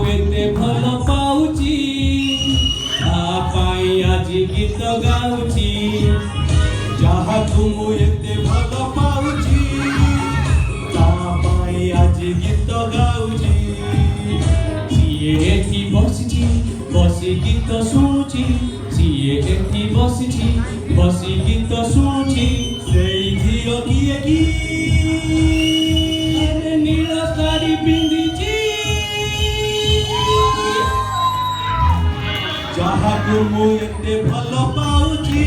एते भल पाउची आपाई आज गीत गाउची जहाँ तुम एते भल पाउची तापाई आज गीत गाउची सीए एठी बसिची बसी गीत शुणुची सीए एठी बसिची बसी गीत शुणुची सेई झियो किए की नील साड़ी पिंधिची जहाँ तुम एते भल पाउची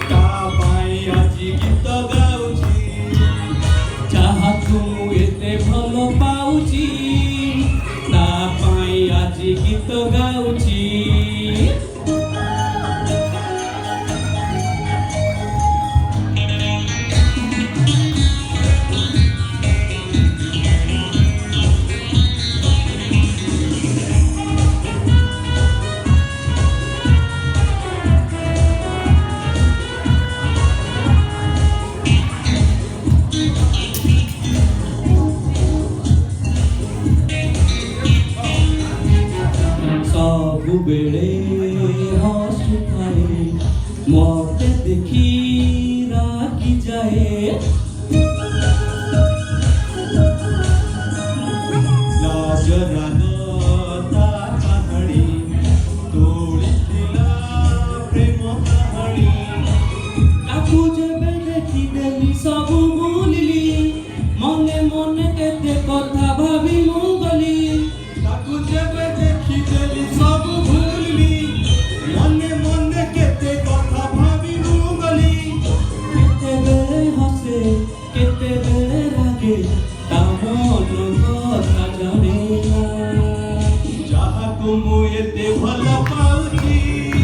तापाई आज गीत गाउची जहाँ तुम एते भल पाउची तापाई आज गीत गाउची बेड़े हसुथाए मते देखी रागी जाए लाज रागता कहानी तोड़ी दिला प्रेम कहानी ताकू जेबे देखी देली सब भूलिली मने मने केते कथा भाबी मुगली ताकू जेबे देखी देली सब भूलिली मने मने केते कथा भाबी मुगली केते बेले हसे केते बेले रागे ता मन कथा जाने जहाँ तुम एते भल पाउची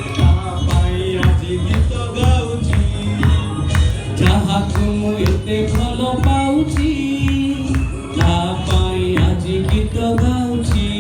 तापाई आज गीत गाउची जहाँ तुम एते भल पाउची तापाई आज गीत गाउची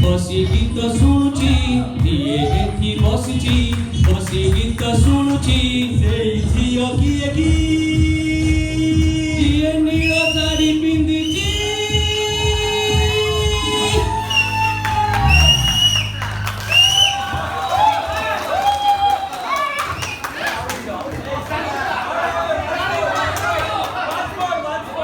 बसी गीत शुणुची दिए एठी बसिची बसी गीत शुणुची सेई झियो किए की